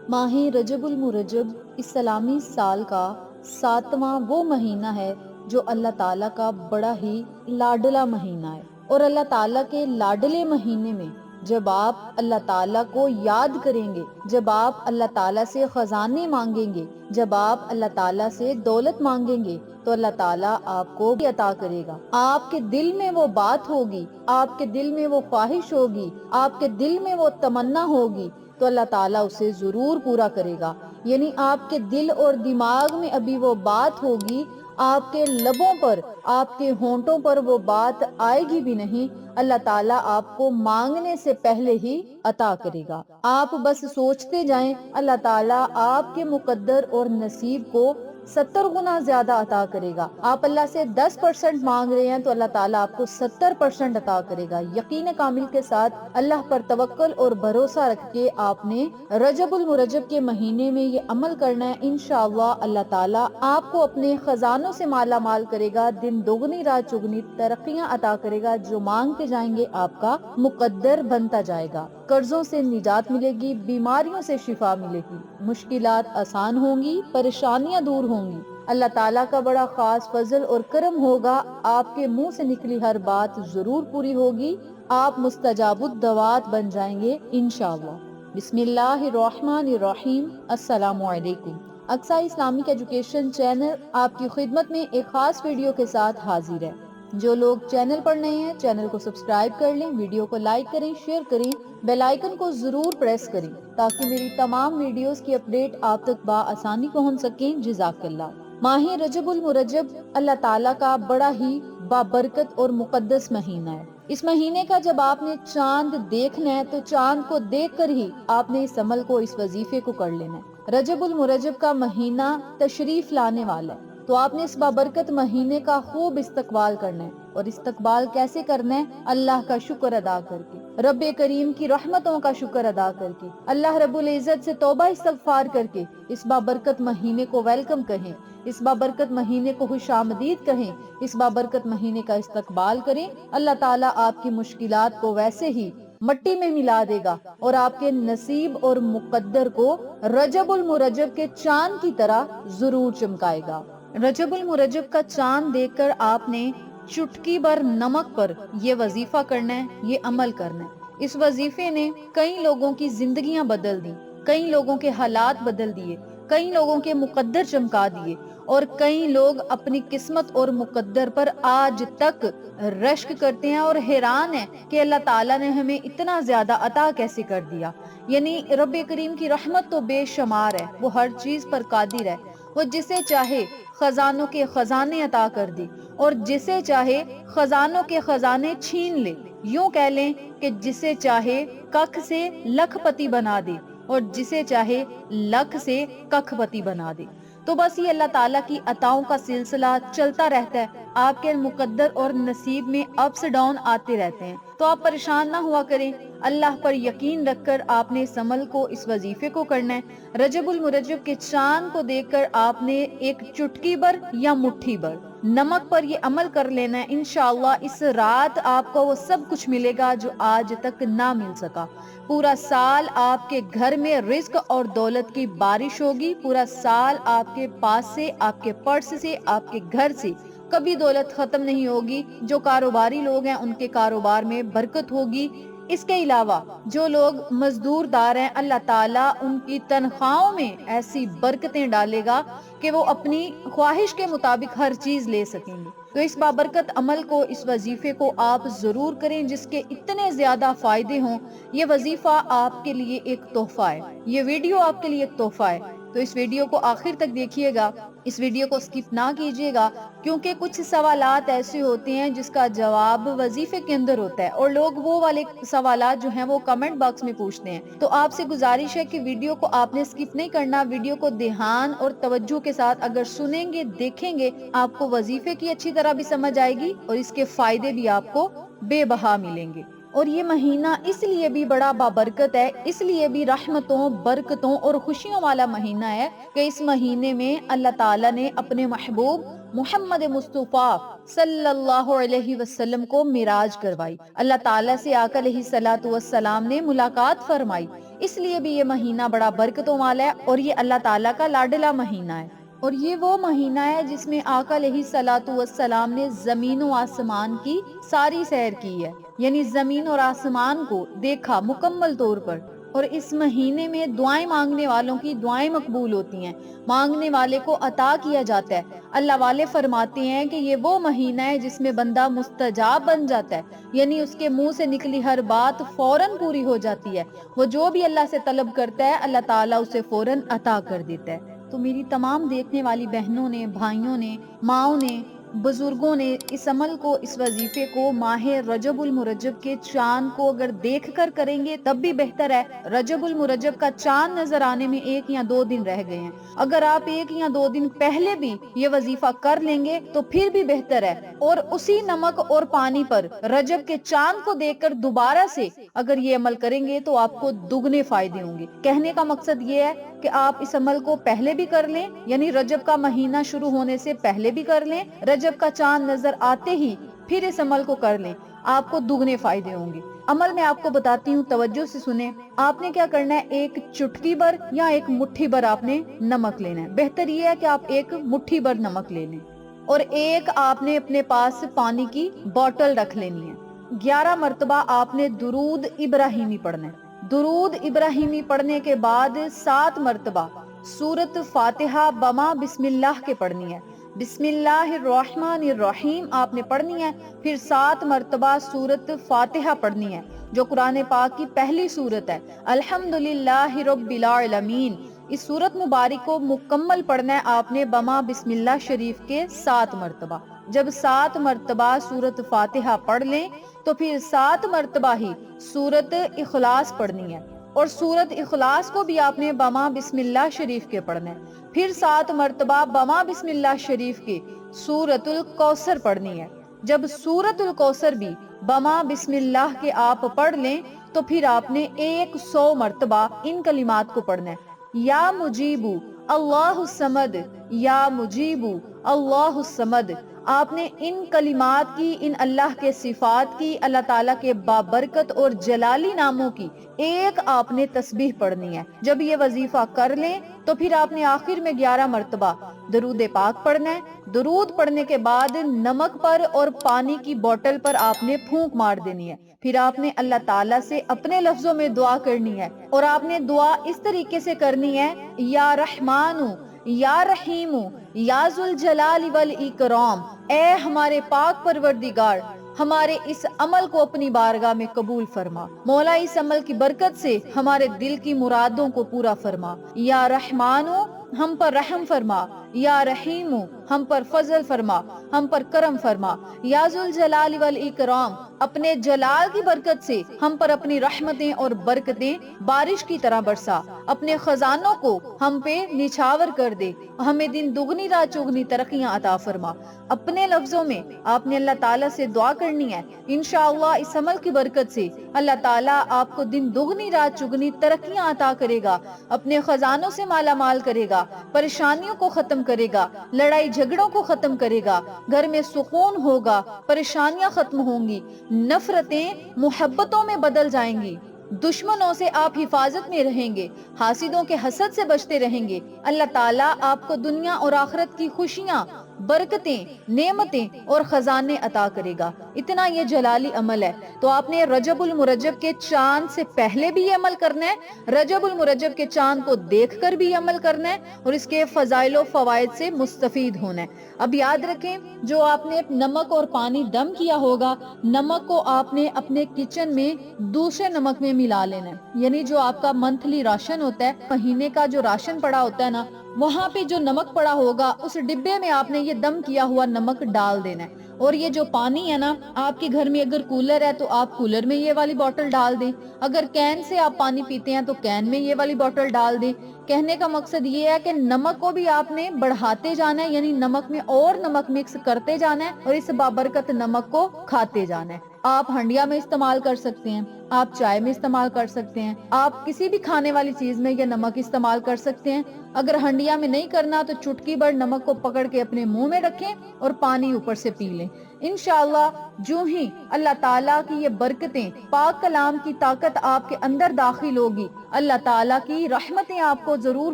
ماہ رجب المرجب اسلامی سال کا 7واں وہ مہینہ ہے جو اللہ تعالیٰ کا بڑا ہی لاڈلا مہینہ ہے۔ اور اللہ تعالیٰ کے لاڈلے مہینے میں جب آپ اللہ تعالیٰ کو یاد کریں گے، جب آپ اللہ تعالیٰ سے خزانے مانگیں گے، جب آپ اللہ تعالیٰ سے دولت مانگیں گے تو اللہ تعالیٰ آپ کو بھی عطا کرے گا۔ آپ کے دل میں وہ بات ہوگی، آپ کے دل میں وہ خواہش ہوگی، آپ کے دل میں وہ تمنا ہوگی تو اللہ تعالیٰ اسے ضرور پورا کرے گا۔ یعنی آپ کے دل اور دماغ میں ابھی وہ بات ہوگی، آپ کے لبوں پر، آپ کے ہونٹوں پر وہ بات آئے گی بھی نہیں، اللہ تعالیٰ آپ کو مانگنے سے پہلے ہی عطا کرے گا۔ آپ بس سوچتے جائیں، اللہ تعالیٰ آپ کے مقدر اور نصیب کو 70 گنا زیادہ عطا کرے گا۔ آپ اللہ سے 10% مانگ رہے ہیں تو اللہ تعالیٰ آپ کو 70% عطا کرے گا۔ یقین کامل کے ساتھ اللہ پر توکل اور بھروسہ رکھ کے آپ نے رجب المرجب کے مہینے میں یہ عمل کرنا ہے۔ انشاءاللہ اللہ تعالیٰ آپ کو اپنے خزانوں سے مالا مال کرے گا، دن دوگنی رات چگنی ترقیاں عطا کرے گا، جو مانگتے جائیں گے آپ کا مقدر بنتا جائے گا۔ قرضوں سے نجات ملے گی، بیماریوں سے شفا ملے گی، مشکلات آسان ہوں گی، پریشانیاں دور ہوں گی۔ اللہ تعالیٰ کا بڑا خاص فضل اور کرم ہوگا، آپ کے منہ سے نکلی ہر بات ضرور پوری ہوگی، آپ مستجاب الدعوات بن جائیں گے انشاءاللہ۔ بسم اللہ الرحمن الرحیم۔ السلام علیکم۔ اقصی اسلامک ایجوکیشن چینل آپ کی خدمت میں ایک خاص ویڈیو کے ساتھ حاضر ہے۔ جو لوگ چینل پر نئے ہیں چینل کو سبسکرائب کر لیں، ویڈیو کو لائک کریں، شیئر کریں، بیل آئیکن کو ضرور پریس کریں تاکہ میری تمام ویڈیوز کی اپڈیٹ آپ تک بآسانی پہنچ سکیں۔ جزاک اللہ۔ ماہ رجب المرجب اللہ تعالیٰ کا بڑا ہی بابرکت اور مقدس مہینہ ہے۔ اس مہینے کا جب آپ نے چاند دیکھنا ہے تو چاند کو دیکھ کر ہی آپ نے اس عمل کو، اس وظیفے کو کر لینا ہے۔ رجب المرجب کا مہینہ تشریف لانے والا ہے تو آپ نے اس بابرکت مہینے کا خوب استقبال کرنا ہے۔ اور استقبال کیسے کرنا ہے؟ اللہ کا شکر ادا کر کے، رب کریم کی رحمتوں کا شکر ادا کر کے، اللہ رب العزت سے توبہ استغفار کر کے اس بابرکت مہینے کو ویلکم کہیں، اس بابرکت مہینے کو خوش آمدید کہیں، اس بابرکت مہینے کا استقبال کریں۔ اللہ تعالیٰ آپ کی مشکلات کو ویسے ہی مٹی میں ملا دے گا اور آپ کے نصیب اور مقدر کو رجب المرجب کے چاند کی طرح ضرور چمکائے گا۔ رجب المرجب کا چاند دیکھ کر آپ نے چٹکی بھر نمک پر یہ وظیفہ کرنا ہے، یہ عمل کرنا ہے۔ اس وظیفے نے کئی لوگوں کی زندگیاں بدل دی، کئی لوگوں کے حالات بدل دیے، کئی لوگوں کے مقدر چمکا دیے اور کئی لوگ اپنی قسمت اور مقدر پر آج تک رشک کرتے ہیں اور حیران ہیں کہ اللہ تعالیٰ نے ہمیں اتنا زیادہ عطا کیسے کر دیا۔ یعنی رب کریم کی رحمت تو بے شمار ہے، وہ ہر چیز پر قادر ہے، وہ جسے چاہے خزانوں کے خزانے عطا کر دے اور جسے چاہے خزانوں کے خزانے چھین لے۔ یوں کہہ لیں کہ جسے چاہے ککھ سے لکھ پتی بنا دے اور جسے چاہے لکھ سے ککھ پتی بنا دے۔ تو بس یہ اللہ تعالیٰ کی عطاؤں کا سلسلہ چلتا رہتا ہے، آپ کے مقدر اور نصیب میں اپس ڈاؤن آتے رہتے ہیں، تو آپ پریشان نہ ہوا کریں، اللہ پر یقین رکھ کر آپ نے اس عمل کو، اس وظیفے کو کرنا ہے۔ رجب المرجب کے چاند کو دیکھ کر آپ نے ایک چٹکی بھر یا مٹھی بھر نمک پر یہ عمل کر لینا ہے۔ انشاءاللہ اس رات آپ کو وہ سب کچھ ملے گا جو آج تک نہ مل سکا۔ پورا سال آپ کے گھر میں رزق اور دولت کی بارش ہوگی، پورا سال آپ کے پاس سے، آپ کے پرس سے، آپ کے گھر سے کبھی دولت ختم نہیں ہوگی۔ جو کاروباری لوگ ہیں ان کے کاروبار میں برکت ہوگی۔ اس کے علاوہ جو لوگ مزدور دار ہیں اللہ تعالیٰ ان کی تنخواہوں میں ایسی برکتیں ڈالے گا کہ وہ اپنی خواہش کے مطابق ہر چیز لے سکیں گے۔ تو اس بابرکت عمل کو، اس وظیفے کو آپ ضرور کریں جس کے اتنے زیادہ فائدے ہوں۔ یہ وظیفہ آپ کے لیے ایک تحفہ ہے، یہ ویڈیو آپ کے لیے ایک تحفہ ہے، تو اس ویڈیو کو آخر تک دیکھیے گا، اس ویڈیو کو سکپ نہ کیجیے گا، کیونکہ کچھ سوالات ایسے ہوتے ہیں جس کا جواب وظیفے کے اندر ہوتا ہے اور لوگ وہ والے سوالات جو ہیں وہ کمنٹ باکس میں پوچھتے ہیں۔ تو آپ سے گزارش ہے کہ ویڈیو کو آپ نے سکپ نہیں کرنا، ویڈیو کو دھیان اور توجہ کے ساتھ اگر سنیں گے، دیکھیں گے، آپ کو وظیفے کی اچھی طرح بھی سمجھ آئے گی اور اس کے فائدے بھی آپ کو بے بہا ملیں گے۔ اور یہ مہینہ اس لیے بھی بڑا بابرکت ہے، اس لیے بھی رحمتوں، برکتوں اور خوشیوں والا مہینہ ہے کہ اس مہینے میں اللہ تعالیٰ نے اپنے محبوب محمد مصطفیٰ صلی اللہ علیہ وسلم کو معراج کروائی، اللہ تعالیٰ سے آقا علیہ الصلوۃ والسلام نے ملاقات فرمائی، اس لیے بھی یہ مہینہ بڑا برکتوں والا ہے اور یہ اللہ تعالیٰ کا لاڈلا مہینہ ہے۔ اور یہ وہ مہینہ ہے جس میں آقا علیہ الصلوۃ والسلام نے زمین و آسمان کی ساری سیر کی ہے، یعنی زمین اور آسمان کو دیکھا مکمل طور پر۔ اور اس مہینے میں دعائیں مانگنے والوں کی دعائیں مقبول ہوتی ہیں، مانگنے والے کو عطا کیا جاتا ہے۔ اللہ والے فرماتے ہیں کہ یہ وہ مہینہ ہے جس میں بندہ مستجاب بن جاتا ہے، یعنی اس کے منہ سے نکلی ہر بات فوراً پوری ہو جاتی ہے، وہ جو بھی اللہ سے طلب کرتا ہے اللہ تعالیٰ اسے فوراً عطا کر دیتا ہے۔ تو میری تمام دیکھنے والی بہنوں نے، بھائیوں نے، ماؤں نے، بزرگوں نے اس عمل کو، اس وظیفے کو ماہ رجب المرجب کے چاند کو اگر دیکھ کر کریں گے تب بھی بہتر ہے۔ رجب المرجب کا چاند نظر آنے میں 1 یا 2 دن رہ گئے ہیں، اگر آپ 1 یا 2 دن پہلے بھی یہ وظیفہ کر لیں گے تو پھر بھی بہتر ہے، اور اسی نمک اور پانی پر رجب کے چاند کو دیکھ کر دوبارہ سے اگر یہ عمل کریں گے تو آپ کو دگنے فائدے ہوں گے۔ کہنے کا مقصد یہ ہے کہ آپ اس عمل کو پہلے بھی کر لیں، یعنی رجب کا مہینہ شروع ہونے سے پہلے بھی کر لیں، رجب کا چاند نظر آتے ہی پھر اس عمل کو کر لیں، آپ کو دگنے فائدے ہوں گے۔ عمل میں آپ کو بتاتی ہوں، توجہ سے سنیں۔ آپ نے کیا کرنا ہے، 1 چٹکی بھر یا 1 مٹھی بھر آپ نے نمک لینا ہے۔ بہتر یہ ہے کہ آپ 1 مٹھی بھر نمک لے لیں، اور 1 آپ نے اپنے پاس پانی کی بوتل رکھ لینی ہے۔ 11 مرتبہ آپ نے درود ابراہیمی پڑھنا ہے۔ درود ابراہیمی پڑھنے کے بعد 7 مرتبہ سورت فاتحہ بما بسم اللہ کے پڑھنی ہے۔ بسم اللہ الرحمن الرحیم آپ نے پڑھنی ہے، پھر 7 مرتبہ سورت فاتحہ پڑھنی ہے جو قرآن پاک کی پہلی سورت ہے۔ الحمدللہ رب العالمین، اس سورت مبارک کو مکمل پڑھنا ہے آپ نے بما بسم اللہ شریف کے 7 مرتبہ۔ جب 7 مرتبہ سورت فاتحہ پڑھ لیں تو پھر 7 مرتبہ ہی سورت اخلاص پڑھنی ہے، اور سورت اخلاص کو بھی آپ نے بما بسم اللہ شریف کے پڑھنا ہے۔ پھر 7 مرتبہ بما بسم اللہ شریف کے سورت الکوثر پڑھنی ہے۔ جب سورت الکوثر بھی بما بسم اللہ کے آپ پڑھ لیں تو پھر آپ نے 100 مرتبہ ان کلمات کو پڑھنا ہے۔ یا مجیبو اللہ الصمد، یا مجیبو اللہ الصمد۔ آپ نے ان کلمات کی، ان اللہ کے صفات کی، اللہ تعالیٰ کے بابرکت اور جلالی ناموں کی 1 آپ نے تسبیح پڑھنی ہے۔ جب یہ وظیفہ کر لیں تو پھر آپ نے آخر میں 11 مرتبہ درود پاک پڑھنا ہے۔ درود پڑھنے کے بعد نمک پر اور پانی کی بوتل پر آپ نے پھونک مار دینی ہے۔ پھر آپ نے اللہ تعالیٰ سے اپنے لفظوں میں دعا کرنی ہے، اور آپ نے دعا اس طریقے سے کرنی ہے، یا رحمانو یا رحیمو یا ذوالجلال والاکرام، اے ہمارے پاک پروردگار ہمارے اس عمل کو اپنی بارگاہ میں قبول فرما، مولا اس عمل کی برکت سے ہمارے دل کی مرادوں کو پورا فرما، یا رحمانو ہم پر رحم فرما، یا رحیمو ہم پر فضل فرما، ہم پر کرم فرما، یا ذوالجلال والاکرام اپنے جلال کی برکت سے ہم پر اپنی رحمتیں اور برکتیں بارش کی طرح برسا، اپنے خزانوں کو ہم پہ نچھاور کر دے، ہمیں دن دگنی رات چگنی ترقیاں عطا فرما۔ اپنے لفظوں میں آپ نے اللہ تعالیٰ سے دعا کرنی ہے، انشاءاللہ اس عمل کی برکت سے اللہ تعالیٰ آپ کو دن دگنی رات چگنی ترقیاں عطا کرے گا، اپنے خزانوں سے مالا مال کرے گا، پریشانیوں کو ختم کرے گا، لڑائی جھگڑوں کو ختم کرے گا، گھر میں سکون ہوگا، پریشانیاں ختم ہوں گی، نفرتیں محبتوں میں بدل جائیں گی، دشمنوں سے آپ حفاظت میں رہیں گے، حاسدوں کے حسد سے بچتے رہیں گے۔ اللہ تعالیٰ آپ کو دنیا اور آخرت کی خوشیاں، برکتیں، نعمتیں اور خزانے عطا کرے گا۔ اتنا یہ جلالی عمل ہے، تو آپ نے رجب المرجب کے چاند سے پہلے بھی یہ عمل کرنا ہے، رجب المرجب کے چاند کو دیکھ کر بھی یہ عمل کرنا ہے، اور اس کے فضائل و فوائد سے مستفید ہونا ہے۔ اب یاد رکھیں، جو آپ نے نمک اور پانی دم کیا ہوگا، نمک کو آپ نے اپنے کچن میں دوسرے نمک میں ملا لینا ہے، یعنی جو آپ کا منتھلی راشن ہوتا ہے، مہینے کا جو راشن پڑا ہوتا ہے نا، وہاں پہ جو نمک پڑا ہوگا اس ڈبے میں آپ نے یہ دم کیا ہوا نمک ڈال دینا ہے۔ اور یہ جو پانی ہے نا، آپ کے گھر میں اگر کولر ہے تو آپ کولر میں یہ والی بوتل ڈال دیں، اگر کین سے آپ پانی پیتے ہیں تو کین میں یہ والی بوتل ڈال دیں۔ کہنے کا مقصد یہ ہے کہ نمک کو بھی آپ نے بڑھاتے جانا ہے، یعنی نمک میں اور نمک مکس کرتے جانا ہے، اور اس بابرکت نمک کو کھاتے جانا ہے۔ آپ ہنڈیا میں استعمال کر سکتے ہیں، آپ چائے میں استعمال کر سکتے ہیں، آپ کسی بھی کھانے والی چیز میں یہ نمک استعمال کر سکتے ہیں۔ اگر ہنڈیا میں نہیں کرنا تو چٹکی بھر نمک کو پکڑ کے اپنے منہ میں رکھیں اور پانی اوپر سے پی لیں۔ انشاءاللہ جو ہی اللہ تعالیٰ کی یہ برکتیں، پاک کلام کی طاقت آپ کے اندر داخل ہوگی، اللہ تعالیٰ کی رحمتیں آپ کو ضرور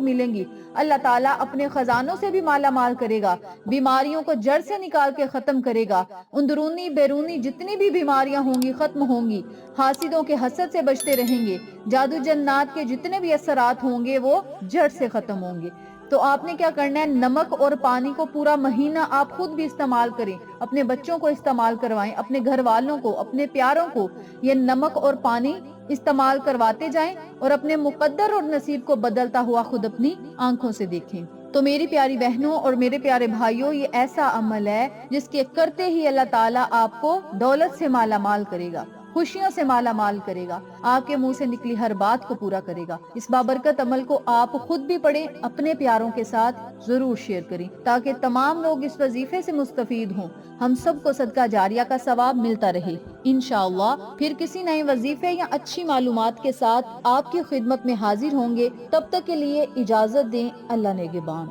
ملیں گی۔ اللہ تعالیٰ اپنے خزانوں سے بھی مالا مال کرے گا، بیماریوں کو جڑ سے نکال کے ختم کرے گا، اندرونی بیرونی جتنی بھی بیماریاں ہوں گی ختم ہوں گی، حاسدوں کے حسد سے بچتے رہیں گے، جادو جنات کے جتنے بھی اثرات ہوں گے وہ جڑ سے ختم ہوں گے۔ تو آپ نے کیا کرنا ہے، نمک اور پانی کو پورا مہینہ آپ خود بھی استعمال کریں، اپنے بچوں کو استعمال کروائیں، اپنے گھر والوں کو، اپنے پیاروں کو یہ نمک اور پانی استعمال کرواتے جائیں اور اپنے مقدر اور نصیب کو بدلتا ہوا خود اپنی آنکھوں سے دیکھیں۔ تو میری پیاری بہنوں اور میرے پیارے بھائیوں، یہ ایسا عمل ہے جس کے کرتے ہی اللہ تعالیٰ آپ کو دولت سے مالا مال کرے گا، خوشیوں سے مالا مال کرے گا، آپ کے منہ سے نکلی ہر بات کو پورا کرے گا۔ اس بابرکت عمل کو آپ خود بھی پڑھیں، اپنے پیاروں کے ساتھ ضرور شیئر کریں تاکہ تمام لوگ اس وظیفے سے مستفید ہوں، ہم سب کو صدقہ جاریہ کا ثواب ملتا رہے۔ انشاءاللہ پھر کسی نئے وظیفے یا اچھی معلومات کے ساتھ آپ کی خدمت میں حاضر ہوں گے، تب تک کے لیے اجازت دیں، اللہ نگہبان۔